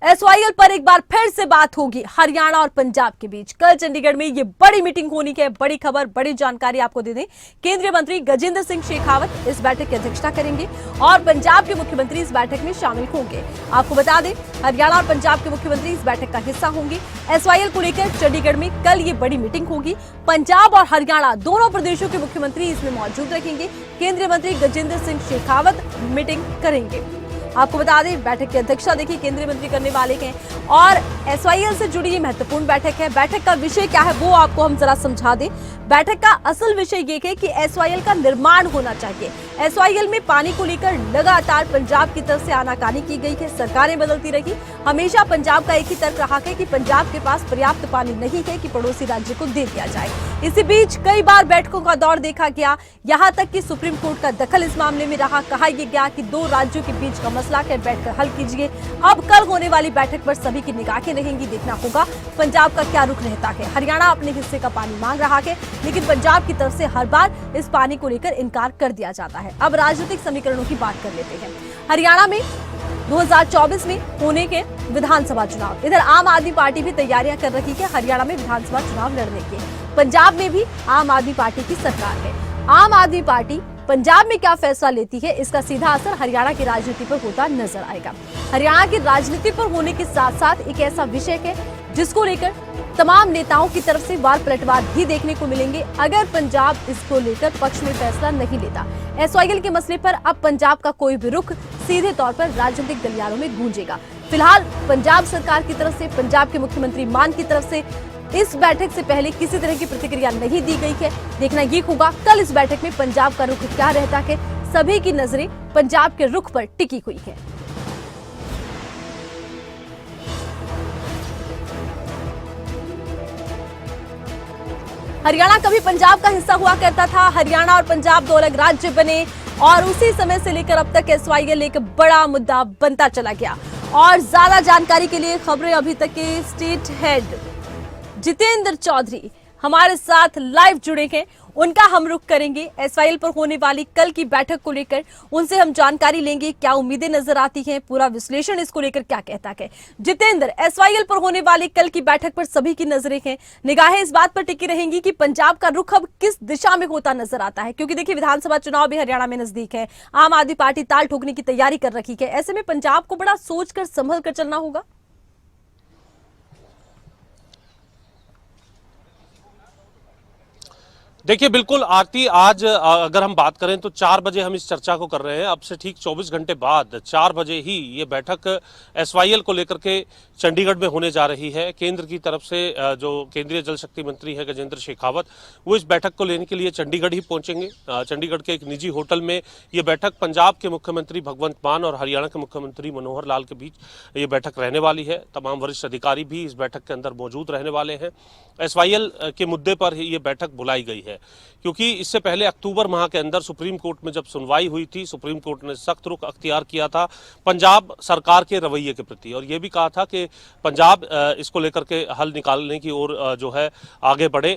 SYL पर एक बार फिर से बात होगी हरियाणा और पंजाब के बीच। कल चंडीगढ़ में ये बड़ी मीटिंग होनी है। बड़ी खबर, बड़ी जानकारी आपको दे दें, केंद्रीय मंत्री गजेंद्र सिंह शेखावत इस बैठक की अध्यक्षता करेंगे और पंजाब के मुख्यमंत्री इस बैठक में शामिल होंगे। आपको बता दें, हरियाणा और पंजाब के मुख्यमंत्री इस बैठक का हिस्सा होंगे। एसवाईएल को लेकर चंडीगढ़ में कल ये बड़ी मीटिंग होगी। पंजाब और हरियाणा दोनों प्रदेशों के मुख्यमंत्री इसमें मौजूद रहेंगे। केंद्रीय मंत्री गजेंद्र सिंह शेखावत मीटिंग करेंगे। आपको बता दें, बैठक की अध्यक्षता देखिए केंद्रीय मंत्री करने वाले हैं और एसवाईएल से जुड़ी ये महत्वपूर्ण बैठक है। बैठक का विषय क्या है वो आपको हम जरा समझा दें। बैठक का असल विषय ये है कि एसवाईएल का निर्माण होना चाहिए। एसवाईएल में पानी को लेकर लगातार पंजाब की तरफ से आनाकानी की गई है। सरकारें बदलती रही, हमेशा पंजाब का एक ही तर्क रहा है कि पंजाब के पास पर्याप्त पानी नहीं है कि पड़ोसी राज्य को दे दिया जाए। इसी बीच कई बार बैठकों का दौर देखा गया, यहाँ तक कि सुप्रीम कोर्ट का दखल इस मामले में रहा। कहा यह गया कि दो राज्यों के बीच का मसला है, बैठकर हल कीजिए। अब कल होने वाली बैठक पर सभी की निगाहें रहेंगी। देखना होगा पंजाब का क्या रुख रहता है। हरियाणा अपने हिस्से का पानी मांग रहा है, लेकिन पंजाब की तरफ से हर बार इस पानी को लेकर इनकार कर दिया जाता है। अब राजनीतिक समीकरणों की बात कर लेते हैं। हरियाणा में 2024 में होने के विधानसभा चुनाव, इधर आम आदमी पार्टी भी तैयारियां कर रही है हरियाणा में विधानसभा चुनाव लड़ने की। पंजाब में भी आम आदमी पार्टी की सरकार है। आम आदमी पार्टी पंजाब में क्या फैसला लेती है, इसका सीधा असर हरियाणा की राजनीति पर होता नजर आएगा। हरियाणा की राजनीति पर होने के साथ साथ एक ऐसा विषय है जिसको लेकर तमाम नेताओं की तरफ से वार पलटवार भी देखने को मिलेंगे अगर पंजाब इसको लेकर पक्ष में फैसला नहीं लेता। एसवाईएल के मसले पर अब पंजाब का कोई भी रुख सीधे तौर पर राजनीतिक गलियारों में गूंजेगा। फिलहाल पंजाब सरकार की तरफ से, पंजाब के मुख्यमंत्री मान की तरफ से इस बैठक से पहले किसी तरह की प्रतिक्रिया नहीं दी गई है। देखना ये होगा कल इस बैठक में पंजाब का रुख क्या रहता है। सभी की नजरें पंजाब के रुख पर टिकी हुई है। हरियाणा कभी पंजाब का हिस्सा हुआ करता था। हरियाणा और पंजाब दो अलग राज्य बने और उसी समय से लेकर अब तक एसवाईएल एक बड़ा मुद्दा बनता चला गया। और ज्यादा जानकारी के लिए खबरें अभी तक के स्टेट हेड जितेंद्र चौधरी हमारे साथ लाइव जुड़े हैं, उनका हम रुख करेंगे। एसवाईएल पर होने वाली कल की बैठक को लेकर उनसे हम जानकारी लेंगे, क्या उम्मीदें नजर आती हैं, पूरा विश्लेषण इसको लेकर क्या कहता है। जितेंद्र, एसवाईएल पर होने वाली कल की बैठक पर सभी की नजरें हैं, निगाहें इस बात पर टिकी रहेंगी कि पंजाब का रुख अब किस दिशा में होता नजर आता है, क्योंकि देखिए विधानसभा चुनाव भी हरियाणा में नजदीक है। आम आदमी पार्टी ताल ठोकने की तैयारी कर रखी है। ऐसे में पंजाब को बड़ा सोचकर संभल कर चलना होगा। देखिए बिल्कुल आरती, आज अगर हम बात करें तो 4 बजे हम इस चर्चा को कर रहे हैं। अब से ठीक 24 घंटे बाद 4 बजे ही ये बैठक एसवाईएल को लेकर के चंडीगढ़ में होने जा रही है। केंद्र की तरफ से जो केंद्रीय जल शक्ति मंत्री है गजेंद्र शेखावत, वो इस बैठक को लेने के लिए चंडीगढ़ ही पहुंचेंगे। चंडीगढ़ के एक निजी होटल में ये बैठक पंजाब के मुख्यमंत्री भगवंत मान और हरियाणा के मुख्यमंत्री मनोहर लाल के बीच ये बैठक रहने वाली है। तमाम वरिष्ठ अधिकारी भी इस बैठक के अंदर मौजूद रहने वाले हैं। एसवाईएल के मुद्दे पर ये बैठक बुलाई गई है क्योंकि इससे पहले अक्टूबर माह के अंदर सुप्रीम कोर्ट में जब सुनवाई हुई थी, सुप्रीम कोर्ट ने सख्त रुख अख्तियार किया था पंजाब सरकार के रवैये के प्रति और यह भी कहा था कि पंजाब इसको लेकर के हल निकालने की ओर जो है आगे बढ़े,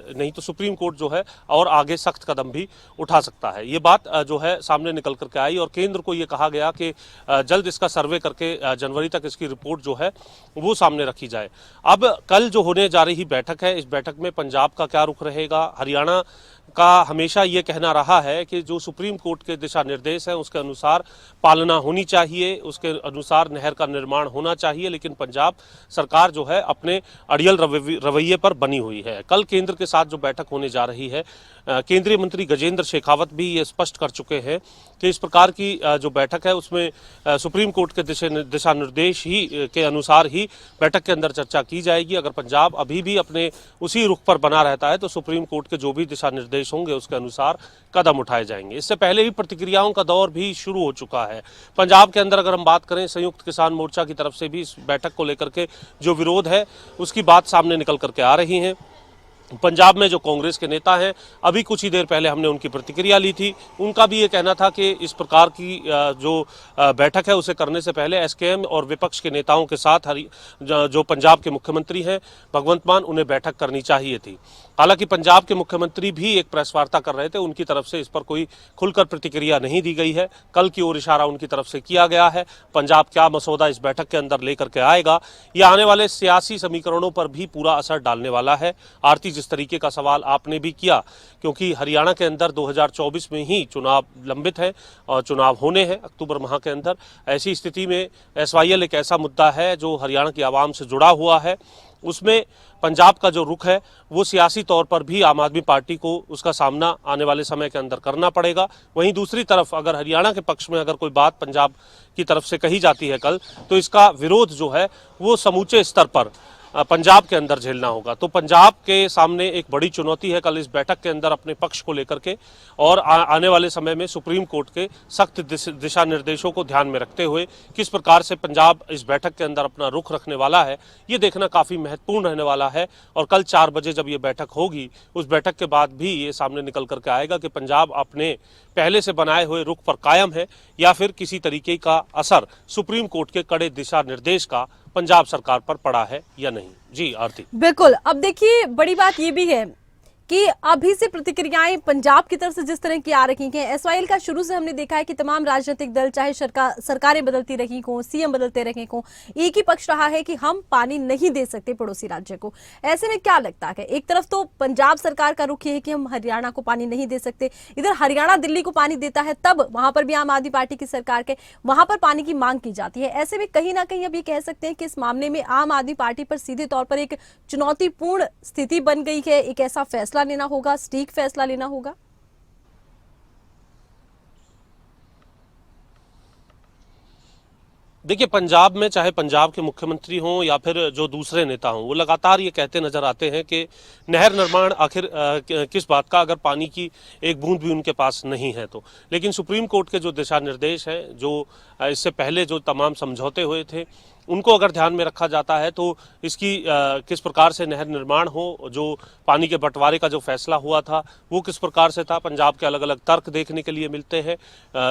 नहीं तो सुप्रीम कोर्ट जो है और आगे सख्त कदम भी उठा सकता है। ये बात जो है सामने निकल करके आई और केंद्र को ये कहा गया कि जल्द इसका सर्वे करके जनवरी तक इसकी रिपोर्ट जो है वो सामने रखी जाए। अब कल जो होने जा रही बैठक है, इस बैठक में पंजाब का क्या रुख रहेगा। हरियाणा का हमेशा ये कहना रहा है कि जो सुप्रीम कोर्ट के दिशा निर्देश हैं उसके अनुसार पालना होनी चाहिए, उसके अनुसार नहर का निर्माण होना चाहिए, लेकिन पंजाब सरकार जो है अपने अड़ियल रवैये पर बनी हुई है। कल केंद्र के साथ जो बैठक होने जा रही है, केंद्रीय मंत्री गजेंद्र शेखावत भी ये स्पष्ट कर चुके हैं कि इस प्रकार की जो बैठक है उसमें सुप्रीम कोर्ट के दिशा निर्देश ही के अनुसार ही बैठक के अंदर चर्चा की जाएगी। अगर पंजाब अभी भी अपने उसी रुख पर बना रहता है तो सुप्रीम कोर्ट के जो भी दिशा निर्देश होंगे उसके अनुसार कदम उठाए जाएंगे। इससे पहले ही प्रतिक्रियाओं का दौर भी शुरू हो चुका है। पंजाब के अंदर अगर हम बात करें, संयुक्त किसान मोर्चा की तरफ से भी इस बैठक को लेकर के जो विरोध है उसकी बात सामने निकल करके आ रही है। पंजाब में जो कांग्रेस के नेता हैं, अभी कुछ ही देर पहले हमने उनकी प्रतिक्रिया ली थी। उनका भी ये कहना था कि इस प्रकार की जो बैठक है उसे करने से पहले एसकेएम और विपक्ष के नेताओं के साथ जो पंजाब के मुख्यमंत्री हैं भगवंत मान, उन्हें बैठक करनी चाहिए थी। हालांकि पंजाब के मुख्यमंत्री भी एक प्रेस वार्ता कर रहे थे, उनकी तरफ से इस पर कोई खुलकर प्रतिक्रिया नहीं दी गई है। कल की ओर इशारा उनकी तरफ से किया गया है। पंजाब क्या मसौदा इस बैठक के अंदर लेकर के आएगा, यह आने वाले सियासी समीकरणों पर भी पूरा असर डालने वाला है। आरती, जिस तरीके का सवाल आपने भी किया, क्योंकि हरियाणा के अंदर 2024 में ही चुनाव लंबित है और चुनाव होने हैं अक्टूबर माह के अंदर। ऐसी स्थिति में एसवाईएल एक ऐसा मुद्दा है जो हरियाणा की आवाम से जुड़ा हुआ है। उसमें पंजाब का जो रुख है वो सियासी तौर पर भी आम आदमी पार्टी को उसका सामना आने वाले समय के अंदर करना पड़ेगा। वहीं दूसरी तरफ अगर हरियाणा के पक्ष में अगर कोई बात पंजाब की तरफ से कही जाती है कल, तो इसका विरोध जो है वो समूचे स्तर पर पंजाब के अंदर झेलना होगा। तो पंजाब के सामने एक बड़ी चुनौती है कल इस बैठक के अंदर अपने पक्ष को लेकर के, और आने वाले समय में सुप्रीम कोर्ट के सख्त दिशा निर्देशों को ध्यान में रखते हुए किस प्रकार से पंजाब इस बैठक के अंदर अपना रुख रखने वाला है, ये देखना काफ़ी महत्वपूर्ण रहने वाला है। और कल 4 बजे जब ये बैठक होगी, उस बैठक के बाद भी ये सामने निकल करके आएगा कि पंजाब अपने पहले से बनाए हुए रुख पर कायम है या फिर किसी तरीके का असर सुप्रीम कोर्ट के कड़े दिशा निर्देश का पंजाब सरकार पर पड़ा है या नहीं। जी आरती। बिल्कुल। अब देखिए, बड़ी बात ये भी है कि अभी से प्रतिक्रियाएं पंजाब की तरफ से जिस तरह की आ रही हैं, एसवाईएल का शुरू से हमने देखा है कि तमाम राजनीतिक दल, चाहे सरकारें बदलती रही हों, सीएम बदलते रहे हों, एक ही पक्ष रहा है कि हम पानी नहीं दे सकते पड़ोसी राज्य को। ऐसे में क्या लगता है, एक तरफ तो पंजाब सरकार का रुख ये है कि हम हरियाणा को पानी नहीं दे सकते, इधर हरियाणा दिल्ली को पानी देता है, तब वहां पर भी आम आदमी पार्टी की सरकार के वहां पर पानी की मांग की जाती है। ऐसे में कहीं ना कहीं अब ये कह सकते हैं कि इस मामले में आम आदमी पार्टी पर सीधे तौर पर एक चुनौतीपूर्ण स्थिति बन गई है। एक ऐसा फैसला लेना होगा, सटीक फैसला लेना होगा। देखिए, पंजाब में चाहे पंजाब के मुख्यमंत्री हों या फिर जो दूसरे नेता हों, वो लगातार ये कहते नजर आते हैं कि नहर निर्माण आखिर किस बात का, अगर पानी की एक बूंद भी उनके पास नहीं है तो। लेकिन सुप्रीम कोर्ट के जो दिशा निर्देश हैं, जो इससे पहले जो तमाम समझौते हुए थे, उनको अगर ध्यान में रखा जाता है तो इसकी किस प्रकार से नहर निर्माण हो, जो पानी के बंटवारे का जो फैसला हुआ था वो किस प्रकार से था, पंजाब के अलग अलग तर्क देखने के लिए मिलते हैं।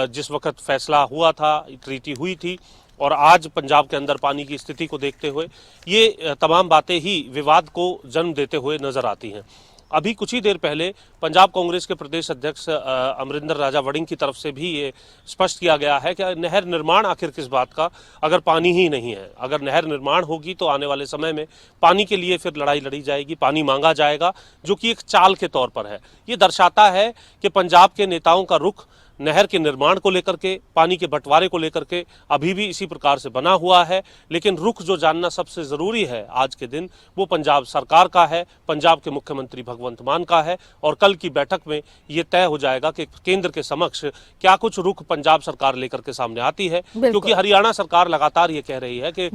जिस वक्त फैसला हुआ था, ट्रीटी हुई थी, और आज पंजाब के अंदर पानी की स्थिति को देखते हुए ये तमाम बातें ही विवाद को जन्म देते हुए नजर आती हैं। अभी कुछ ही देर पहले पंजाब कांग्रेस के प्रदेश अध्यक्ष अमरिंदर राजा वड़िंग की तरफ से भी ये स्पष्ट किया गया है कि नहर निर्माण आखिर किस बात का, अगर पानी ही नहीं है। अगर नहर निर्माण होगी तो आने वाले समय में पानी के लिए फिर लड़ाई लड़ी जाएगी, पानी मांगा जाएगा, जो कि एक चाल के तौर पर है। ये दर्शाता है कि पंजाब के नेताओं का रुख नहर के निर्माण को लेकर के, पानी के बंटवारे को लेकर के अभी भी इसी प्रकार से बना हुआ है। लेकिन रुख जो जानना सबसे जरूरी है आज के दिन, वो पंजाब सरकार का है, पंजाब के मुख्यमंत्री भगवंत मान का है। और कल की बैठक में ये तय हो जाएगा कि केंद्र के समक्ष क्या कुछ रुख पंजाब सरकार लेकर के सामने आती है, क्योंकि हरियाणा सरकार लगातार ये कह रही है कि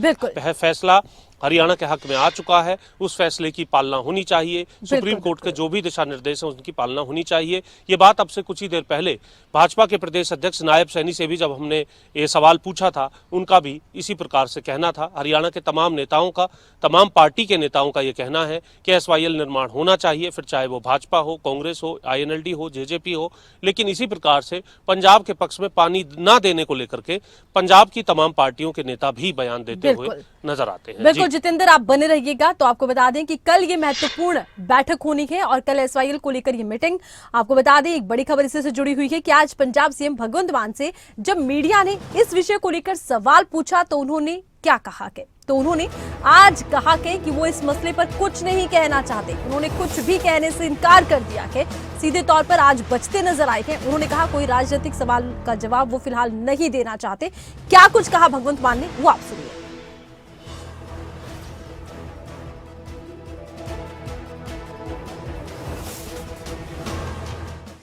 फैसला हरियाणा के हक में आ चुका है, उस फैसले की पालना होनी चाहिए, सुप्रीम कोर्ट के जो भी दिशा निर्देश हैं उनकी पालना होनी चाहिए। ये बात अब से कुछ ही देर पहले भाजपा के प्रदेश अध्यक्ष नायब सैनी से भी जब हमने ये सवाल पूछा था, उनका भी इसी प्रकार से कहना था। हरियाणा के तमाम नेताओं का, तमाम पार्टी के नेताओं का ये कहना है कि एसवाईएल निर्माण होना चाहिए, फिर चाहे वो भाजपा हो, कांग्रेस हो, INLD हो, जेजेपी हो। लेकिन इसी प्रकार से पंजाब के पक्ष में पानी न देने को लेकर के पंजाब की तमाम पार्टियों के नेता भी बयान देते हुए नजर आते हैं। बिल्कुल जितेंद्र, आप बने रहिएगा। तो आपको बता दें कि कल ये महत्वपूर्ण बैठक होनी है और कल एसवाईएल को लेकर ये मीटिंग। आपको बता दें एक बड़ी खबर इससे जुड़ी हुई है कि आज पंजाब सीएम भगवंत मान से जब मीडिया ने इस विषय को लेकर सवाल पूछा तो उन्होंने क्या कहा के, तो उन्होंने आज कहा कि वो इस मसले पर कुछ नहीं कहना चाहते। उन्होंने कुछ भी कहने से इनकार कर दिया है, सीधे तौर पर आज बचते नजर आए हैं। उन्होंने कहा कोई राजनीतिक सवाल का जवाब वो फिलहाल नहीं देना चाहते। क्या कुछ कहा भगवंत मान ने, वो आप सुनिए।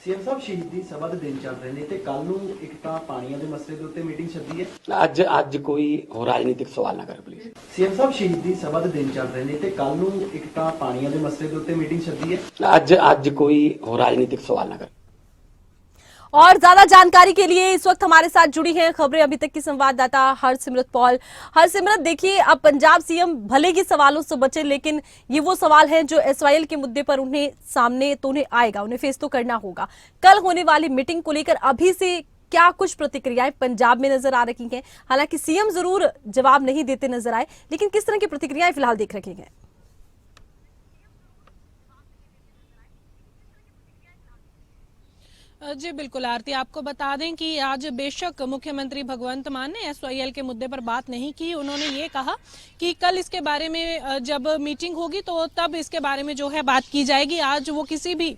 सीएम साहब शहीदी सभा ਦੇ ਦਿਨ ਚੱਲ ਰਹੇ ਨੇ ਤੇ ਕੱਲ ਨੂੰ ਇੱਕ ਤਾਂ ਪਾਣੀਆਂ ਦੇ ਮਸਲੇ ਦੇ ਉੱਤੇ ਮੀਟਿੰਗ ਸੱਦੀ ਹੈ। ਅੱਜ ਕੋਈ ਹੋਰ ਰਾਜਨੀਤਿਕ ਸਵਾਲ ਨਾ ਕਰ ਪਲੀਜ਼। ਸੀਐਮ ਸਾਹਿਬ ਸ਼ਹੀਦੀ ਸਭਾ ਦੇ ਦਿਨ ਚੱਲ ਰਹੇ ਨੇ ਤੇ ਕੱਲ ਨੂੰ ਇੱਕ ਤਾਂ ਪਾਣੀਆਂ ਦੇ ਮਸਲੇ ਦੇ ਉੱਤੇ ਮੀਟਿੰਗ ਸੱਦੀ ਹੈ। ਅੱਜ ਕੋਈ ਹੋਰ ਰਾਜਨੀਤਿਕ ਸਵਾਲ ਨਾ ਕਰ। और ज्यादा जानकारी के लिए इस वक्त हमारे साथ जुड़ी हैं खबरें अभी तक की संवाददाता हरसिमरत पॉल। हरसिमरत, देखिए, अब पंजाब सीएम भले ही सवालों से बचे, लेकिन ये वो सवाल हैं जो एसवाईएल के मुद्दे पर उन्हें सामने तो उन्हें आएगा, उन्हें फेस तो करना होगा। कल होने वाली मीटिंग को लेकर अभी से क्या कुछ प्रतिक्रियाएं पंजाब में नजर आ रही हैं? हालांकि सीएम जरूर जवाब नहीं देते नजर आए, लेकिन किस तरह की प्रतिक्रियाएं फिलहाल देख रही हैं? जी बिल्कुल आरती, आपको बता दें कि आज बेशक मुख्यमंत्री भगवंत मान ने एसवाईएल के मुद्दे पर बात नहीं की। उन्होंने ये कहा कि कल इसके बारे में जब मीटिंग होगी तो तब इसके बारे में जो है बात की जाएगी। आज वो किसी भी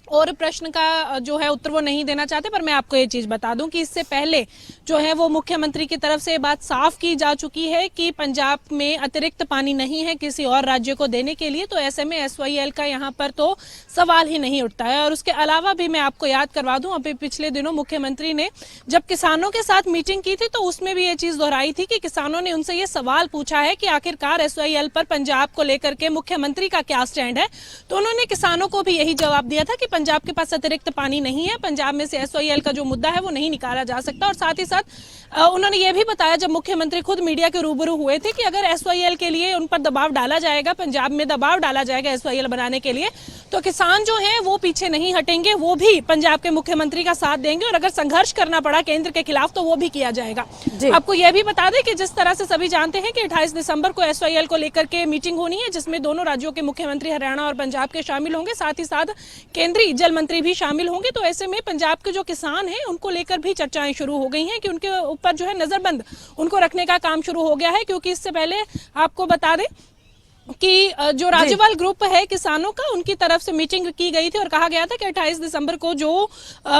और प्रश्न का जो है उत्तर वो नहीं देना चाहते। पर मैं आपको ये चीज बता दूं कि इससे पहले जो है वो मुख्यमंत्री की तरफ से ये बात साफ की जा चुकी है कि पंजाब में अतिरिक्त पानी नहीं है किसी और राज्य को देने के लिए, तो ऐसे में एसवाईएल का यहाँ पर तो सवाल ही नहीं उठता है। और उसके अलावा भी मैं आपको याद करवा दूं, अभी पिछले दिनों मुख्यमंत्री ने जब किसानों के साथ मीटिंग की थी तो उसमें भी ये चीज दोहराई थी कि किसानों ने उनसे ये सवाल पूछा है कि आखिरकार एसवाईएल पर पंजाब को लेकर के मुख्यमंत्री का क्या स्टैंड है। तो उन्होंने किसानों को भी यही जवाब दिया था कि पंजाब के पास अतिरिक्त पानी नहीं है, पंजाब में से एसवाईएल का जो मुद्दा है वो नहीं निकाला जा सकता। और साथ ही साथ उन्होंने ये भी बताया जब मुख्यमंत्री खुद मीडिया के रूबरू हुए थे कि अगर एसवाईएल के लिए उन पर दबाव डाला जाएगा, पंजाब में दबाव डाला जाएगा एसवाईएल बनाने के लिए, तो किसान जो हैं वो पीछे नहीं हटेंगे, वो भी पंजाब के मुख्यमंत्री का साथ देंगे और अगर संघर्ष करना पड़ा केंद्र के खिलाफ तो वो भी किया जाएगा। आपको यह भी बता दें कि जिस तरह से सभी जानते हैं कि 28 दिसंबर को एसवाईएल को लेकर के मीटिंग होनी है, जिसमें दोनों राज्यों के मुख्यमंत्री हरियाणा और पंजाब के शामिल होंगे, साथ ही साथ केंद्रीय जल मंत्री भी शामिल होंगे। तो ऐसे में पंजाब के जो किसान हैं उनको लेकर भी चर्चाएं शुरू हो गई हैं कि उनके ऊपर जो है नजरबंद उनको रखने का काम शुरू हो गया है। क्योंकि इससे पहले आपको बता दें कि जो राज्यपाल ग्रुप है किसानों का, उनकी तरफ से मीटिंग की गई थी और कहा गया था कि 28 दिसंबर को जो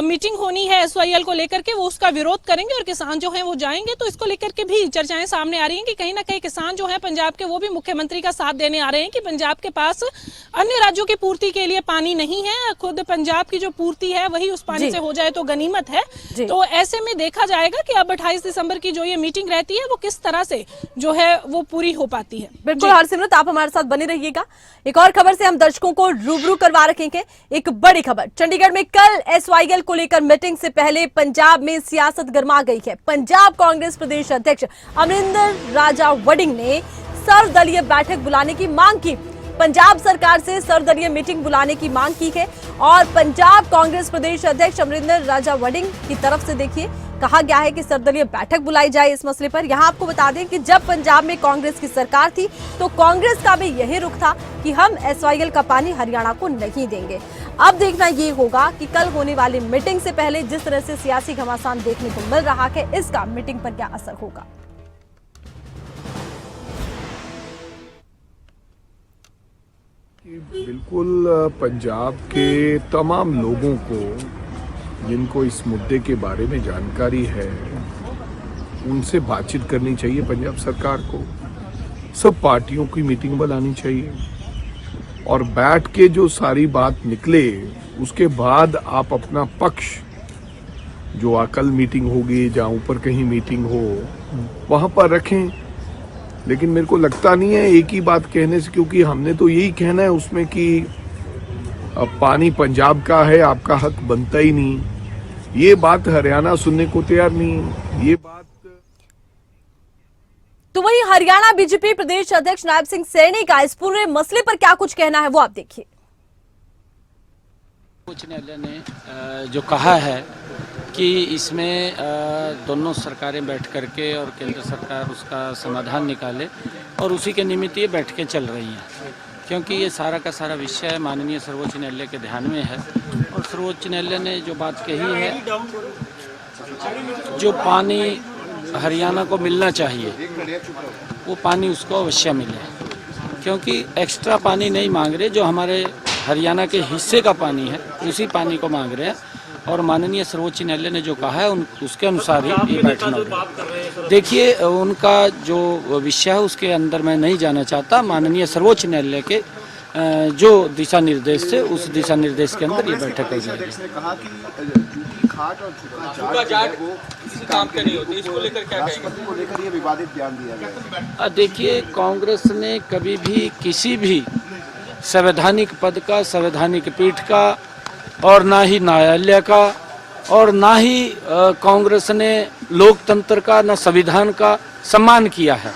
मीटिंग होनी है एसवाईएल को लेकर के वो उसका विरोध करेंगे और किसान जो हैं वो जाएंगे। तो इसको लेकर के भी चर्चाएं सामने आ रही हैं कि कहीं ना कहीं किसान जो है पंजाब के वो भी मुख्यमंत्री का साथ देने आ रहे हैं कि पंजाब के पास अन्य राज्यों की पूर्ति के लिए पानी नहीं है, खुद पंजाब की जो पूर्ति है वही उस पानी से हो जाए तो गनीमत है। तो ऐसे में देखा जाएगा कि अब 28 दिसंबर की जो ये मीटिंग रहती है वो किस तरह से जो है वो पूरी हो पाती है। बिल्कुल हरसिमरत, आप हमारे साथ बने रहिएगा। एक और खबर से हम दर्शकों को रूबरू करवा रखेंगे। एक बड़ी खबर, चंडीगढ़ में कल एसवाईएल को लेकर मीटिंग से पहले पंजाब में सियासत गर्मा गई है। पंजाब कांग्रेस प्रदेश अध्यक्ष अमरिंदर राजा वडिंग ने सर्वदलीय बैठक बुलाने की मांग की। पंजाब सरकार से सर्वदलीय मीटिंग बुलाने की मांग की है और पंजाब कांग्रेस प्रदेश अध्यक्ष अमरिंदर राजा वडिंग की तरफ से देखिए कहा गया है कि सर्वदलीय बैठक बुलाई जाए इस मसले पर। यहां आपको बता दें कि जब पंजाब में कांग्रेस की सरकार थी तो कांग्रेस का भी यही रुख था कि हम एसवाईएल का पानी हरियाणा को नहीं देंगे। अब देखना ये होगा कि कल होने वाली मीटिंग से पहले जिस तरह से सियासी घमासान देखने को मिल रहा है, इसका मीटिंग पर क्या असर होगा। बिल्कुल पंजाब के तमाम लोगों को जिनको इस मुद्दे के बारे में जानकारी है उनसे बातचीत करनी चाहिए। पंजाब सरकार को सब पार्टियों की मीटिंग बुलानी चाहिए और बैठ के जो सारी बात निकले उसके बाद आप अपना पक्ष जो कल मीटिंग होगी जहाँ ऊपर कहीं मीटिंग हो वहाँ पर रखें। लेकिन मेरे को लगता नहीं है एक ही बात कहने से, क्योंकि हमने तो यही कहना है उसमें कि पानी पंजाब का है, आपका हक बनता ही नहीं। ये बात हरियाणा सुनने को तैयार नहीं। ये बात तो वही हरियाणा बीजेपी प्रदेश अध्यक्ष नायब सिंह सैनी का इस पूरे मसले पर क्या कुछ कहना है वो आप देखिए। उच्च न्यायालय ने जो कहा है कि इसमें दोनों सरकारें बैठ करके और केंद्र सरकार उसका समाधान निकाले और उसी के निमित्त ये बैठकें चल रही हैं, क्योंकि ये सारा का सारा विषय माननीय सर्वोच्च न्यायालय के ध्यान में है। और सर्वोच्च न्यायालय ने जो बात कही है, जो पानी हरियाणा को मिलना चाहिए वो पानी उसको अवश्य मिले, क्योंकि एक्स्ट्रा पानी नहीं मांग रहे, जो हमारे हरियाणा के हिस्से का पानी है उसी पानी को मांग रहे हैं। और माननीय सर्वोच्च न्यायालय ने जो कहा है उसके अनुसार ही ये बैठना होगा। देखिए, उनका जो विषय है उसके अंदर मैं नहीं जाना चाहता। माननीय सर्वोच्च न्यायालय के जो दिशा निर्देश थे उस दिशा निर्देश के अंदर ये बैठक की जाएगी। खाट और झुका जाट वो किसी काम के नहीं होती, इसको लेकर क्या कहेंगे? को लेकर ये विवादित बयान दिया गया। देखिए, कांग्रेस ने कभी भी किसी भी संवैधानिक पद का, संवैधानिक पीठ का और ना ही न्यायालय का और ना ही कांग्रेस ने लोकतंत्र का न संविधान का सम्मान किया है।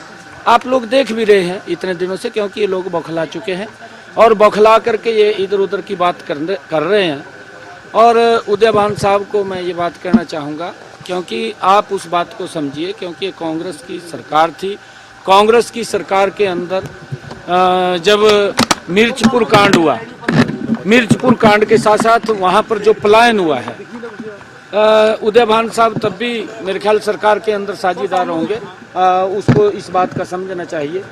आप लोग देख भी रहे हैं इतने दिनों से, क्योंकि ये लोग बौखला चुके हैं और बौखला करके ये इधर उधर की बात कर रहे हैं। और उदयभान साहब को मैं ये बात कहना चाहूँगा, क्योंकि आप उस बात को समझिए, क्योंकि ये कांग्रेस की सरकार थी। कांग्रेस की सरकार के अंदर जब मिर्चपुर कांड हुआ, मिर्चपुर कांड के साथ साथ वहाँ पर जो पलायन हुआ है, उदयभान साहब तब भी मेरे ख्याल सरकार के अंदर साझेदार होंगे, उसको इस बात का समझना चाहिए।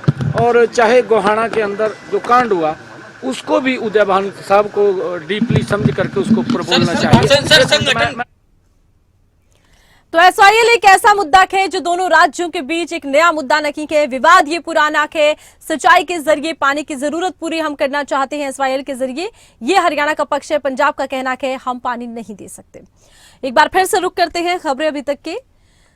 और चाहे गोहाना के अंदर जो कांड हुआ उसको भी उदयभान साहब को डीपली समझ करके उसको ऊपर बोलना चाहिए। तो एसवाईएल एक ऐसा मुद्दा है जो दोनों राज्यों के बीच एक नया मुद्दा नहीं है, विवाद ये पुराना है। सिंचाई के जरिए पानी की जरूरत पूरी हम करना चाहते हैं एसवाईएल के जरिए, ये हरियाणा का पक्ष है। पंजाब का कहना है हम पानी नहीं दे सकते। एक बार फिर से रुक करते हैं खबरें अभी तक के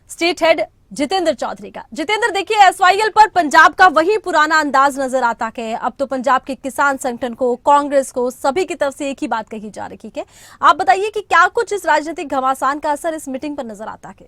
स्टेट हेड जितेंद्र चौधरी का। जितेंद्र, देखिए एसवाईएल पर पंजाब का वही पुराना अंदाज नजर आता है। अब तो पंजाब के किसान संगठन को, कांग्रेस को, सभी की तरफ से एक ही बात कही जा रही है। आप बताइए कि क्या कुछ इस राजनीतिक घमासान का असर इस मीटिंग पर नजर आता है?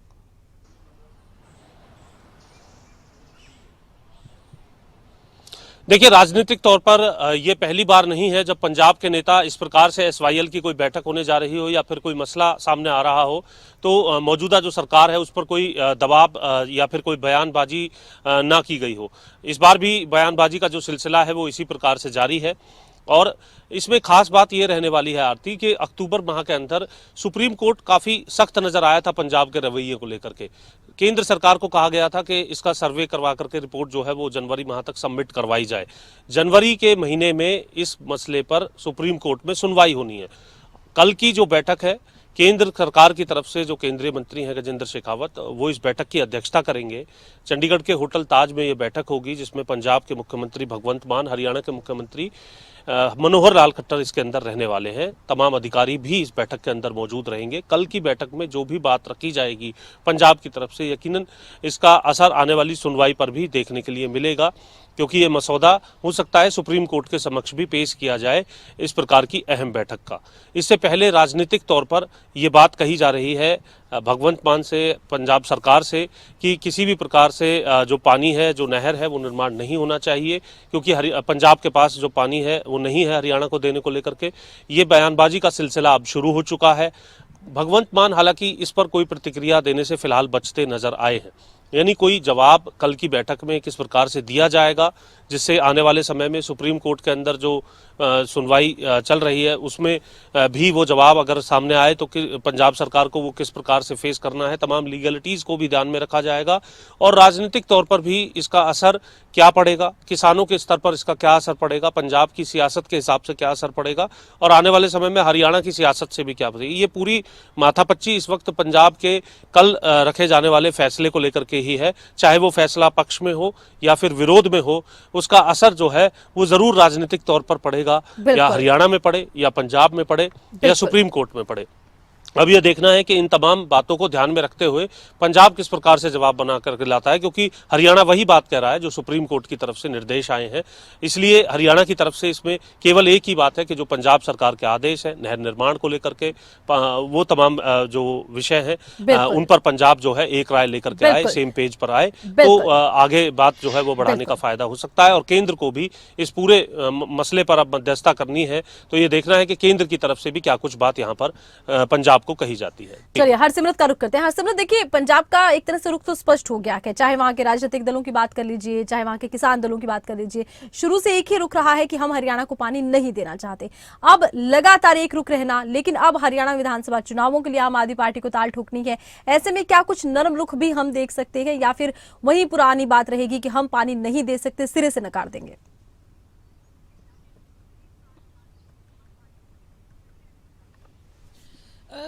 देखिए, राजनीतिक तौर पर ये पहली बार नहीं है जब पंजाब के नेता इस प्रकार से एसवाईएल की कोई बैठक होने जा रही हो या फिर कोई मसला सामने आ रहा हो तो मौजूदा जो सरकार है उस पर कोई दबाव या फिर कोई बयानबाजी ना की गई हो। इस बार भी बयानबाजी का जो सिलसिला है वो इसी प्रकार से जारी है। और इसमें खास बात ये रहने वाली है आरती कि अक्टूबर माह के अंदर सुप्रीम कोर्ट काफ़ी सख्त नज़र आया था पंजाब के रवैये को लेकर के। केंद्र सरकार को कहा गया था कि इसका सर्वे करवा करके रिपोर्ट जो है वो जनवरी माह तक सबमिट करवाई जाए। जनवरी के महीने में इस मसले पर सुप्रीम कोर्ट में सुनवाई होनी है। कल की जो बैठक है केंद्र सरकार की तरफ से, जो केंद्रीय मंत्री हैं गजेंद्र शेखावत, वो इस बैठक की अध्यक्षता करेंगे। चंडीगढ़ के होटल ताज में ये बैठक होगी जिसमें पंजाब के मुख्यमंत्री भगवंत मान, हरियाणा के मुख्यमंत्री मनोहर लाल खट्टर इसके अंदर रहने वाले हैं। तमाम अधिकारी भी इस बैठक के अंदर मौजूद रहेंगे। कल की बैठक में जो भी बात रखी जाएगी पंजाब की तरफ से, यकीनन इसका असर आने वाली सुनवाई पर भी देखने के लिए मिलेगा, क्योंकि ये मसौदा हो सकता है सुप्रीम कोर्ट के समक्ष भी पेश किया जाए इस प्रकार की अहम बैठक का। इससे पहले राजनीतिक तौर पर ये बात कही जा रही है भगवंत मान से, पंजाब सरकार से, कि किसी भी प्रकार से जो पानी है, जो नहर है, वो निर्माण नहीं होना चाहिए, क्योंकि पंजाब के पास जो पानी है वो नहीं है हरियाणा को देने को लेकर के। ये बयानबाजी का सिलसिला अब शुरू हो चुका है। भगवंत मान हालांकि इस पर कोई प्रतिक्रिया देने से फिलहाल बचते नजर आए हैं, यानी कोई जवाब कल की बैठक में किस प्रकार से दिया जाएगा जिससे आने वाले समय में सुप्रीम कोर्ट के अंदर जो सुनवाई चल रही है उसमें भी वो जवाब अगर सामने आए तो पंजाब सरकार को वो किस प्रकार से फेस करना है, तमाम लीगलिटीज़ को भी ध्यान में रखा जाएगा। और राजनीतिक तौर पर भी इसका असर क्या पड़ेगा, किसानों के स्तर पर इसका क्या असर पड़ेगा, पंजाब की सियासत के हिसाब से क्या असर पड़ेगा और आने वाले समय में हरियाणा की सियासत से भी क्या पड़ेगी, ये पूरी माथापच्ची इस वक्त पंजाब के कल रखे जाने वाले फैसले को लेकर के ही है। चाहे वो फैसला पक्ष में हो या फिर विरोध में हो, उसका असर जो है वो जरूर राजनीतिक तौर पर पड़ेगा, या हरियाणा में पड़े या पंजाब में पड़े या सुप्रीम कोर्ट में पड़े। अब यह देखना है कि इन तमाम बातों को ध्यान में रखते हुए पंजाब किस प्रकार से जवाब बना करके लाता है, क्योंकि हरियाणा वही बात कह रहा है जो सुप्रीम कोर्ट की तरफ से निर्देश आए हैं। इसलिए हरियाणा की तरफ से इसमें केवल एक ही बात है कि जो पंजाब सरकार के आदेश है नहर निर्माण को लेकर के, वो तमाम जो विषय हैं उन पर पंजाब जो है एक राय लेकर के आए, सेम पेज पर आए, तो आगे बात जो है वो बढ़ाने का फायदा हो सकता है। और केंद्र को भी इस पूरे मसले पर अब मध्यस्थता करनी है, तो ये देखना है कि केंद्र की तरफ से भी क्या कुछ बात यहाँ पर पंजाब को कही जाती है। चलिए हरसिमरत का रुख करते हैं। हरसिमरत, देखिए पंजाब का एक तरह से रुख तो स्पष्ट हो गया है, चाहे वहां के राजनीतिक दलों की बात कर लीजिए, चाहे वहां के किसान दलों की बात कर लीजिए, शुरू से एक ही रुख रहा है कि हम हरियाणा को पानी नहीं देना चाहते। अब लगातार एक रुख रहना, लेकिन अब हरियाणा विधानसभा चुनावों के लिए आम आदमी पार्टी को ताल ठोकनी है। ऐसे में क्या कुछ नरम रुख भी हम देख सकते हैं या फिर वही पुरानी बात रहेगी कि हम पानी नहीं दे सकते, सिरे से नकार देंगे?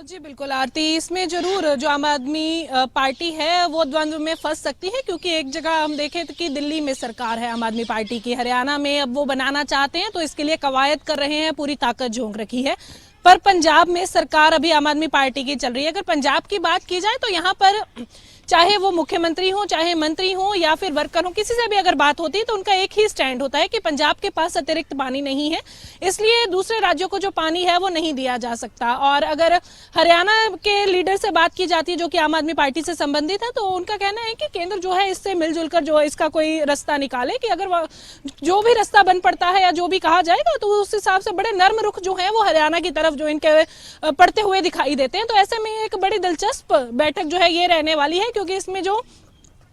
जी बिल्कुल आरती, इसमें जरूर जो आम आदमी पार्टी है वो द्वंद्व में फंस सकती है, क्योंकि एक जगह हम देखें कि दिल्ली में सरकार है आम आदमी पार्टी की, हरियाणा में अब वो बनाना चाहते हैं तो इसके लिए कवायद कर रहे हैं, पूरी ताकत झोंक रखी है। पर पंजाब में सरकार अभी आम आदमी पार्टी की चल रही है। अगर पंजाब की बात की जाए तो यहाँ पर चाहे वो मुख्यमंत्री हो, चाहे मंत्री हो या फिर वर्कर हो, किसी से भी अगर बात होती है तो उनका एक ही स्टैंड होता है कि पंजाब के पास अतिरिक्त पानी नहीं है, इसलिए दूसरे राज्यों को जो पानी है वो नहीं दिया जा सकता। और अगर हरियाणा के लीडर से बात की जाती है जो कि आम आदमी पार्टी से संबंधित है, तो उनका कहना है कि केंद्र जो है इससे मिलजुल कर जो इसका कोई रास्ता निकाले, कि अगर जो भी रास्ता बन पड़ता है या जो भी कहा जाएगा तो उस हिसाब से बड़े नर्म रुख जो है वो हरियाणा की तरफ जो इनके पड़ते हुए दिखाई देते हैं। तो ऐसे में एक बड़ी दिलचस्प बैठक जो है ये रहने वाली है, क्योंकि इसमें जो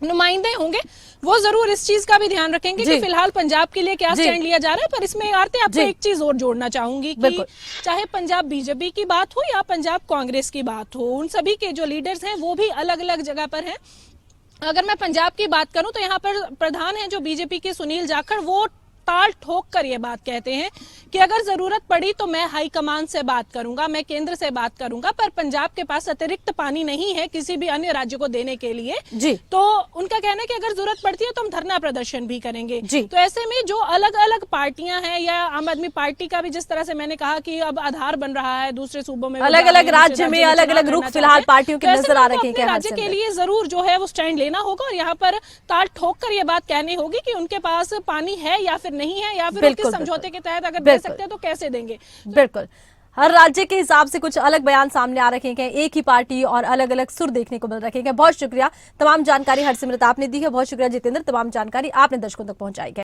नुमाइंदे होंगे वो जरूर इस चीज का भी ध्यान रखेंगे कि फिलहाल पंजाब के लिए क्या स्टैंड लिया जा रहा है। पर इसमें आरती आपको एक चीज और जोड़ना चाहूंगी कि चाहे पंजाब बीजेपी की बात हो या पंजाब कांग्रेस की बात हो, उन सभी के जो लीडर्स हैं वो भी अलग अलग जगह पर हैं। अगर मैं पंजाब की बात करूं तो यहाँ पर प्रधान है जो बीजेपी के सुनील जाखड़, वो ताल ठोक कर ये बात कहते हैं कि अगर जरूरत पड़ी तो मैं हाईकमान से बात करूंगा, मैं केंद्र से बात करूंगा, पर पंजाब के पास अतिरिक्त पानी नहीं है किसी भी अन्य राज्य को देने के लिए जी। तो उनका कहना है कि अगर जरूरत पड़ती है तो हम धरना प्रदर्शन भी करेंगे जी। तो ऐसे में जो अलग अलग पार्टियां हैं, या आम आदमी पार्टी का भी जिस तरह से मैंने कहा कि अब आधार बन रहा है, दूसरे सूबों में अलग अलग राज्य में अलग अलग रुख फिलहाल पार्टियों के नजर आ रहे हैं, राज्य के लिए जरूर जो है वो स्टैंड लेना होगा और यहाँ पर ताल ठोक कर ये बात कहनी होगी कि उनके पास पानी है या फिर नहीं है, या फिर उनके समझौते के तहत अगर दे सकते हैं तो कैसे देंगे। बिल्कुल, हर राज्य के हिसाब से कुछ अलग बयान सामने आ रखे हैं, एक ही पार्टी और अलग अलग सुर देखने को मिल रखे हैं। बहुत शुक्रिया, तमाम जानकारी हरसिमरत आपने दी है। बहुत शुक्रिया जितेंद्र, तमाम जानकारी आपने दर्शकों तक पहुंचाई है।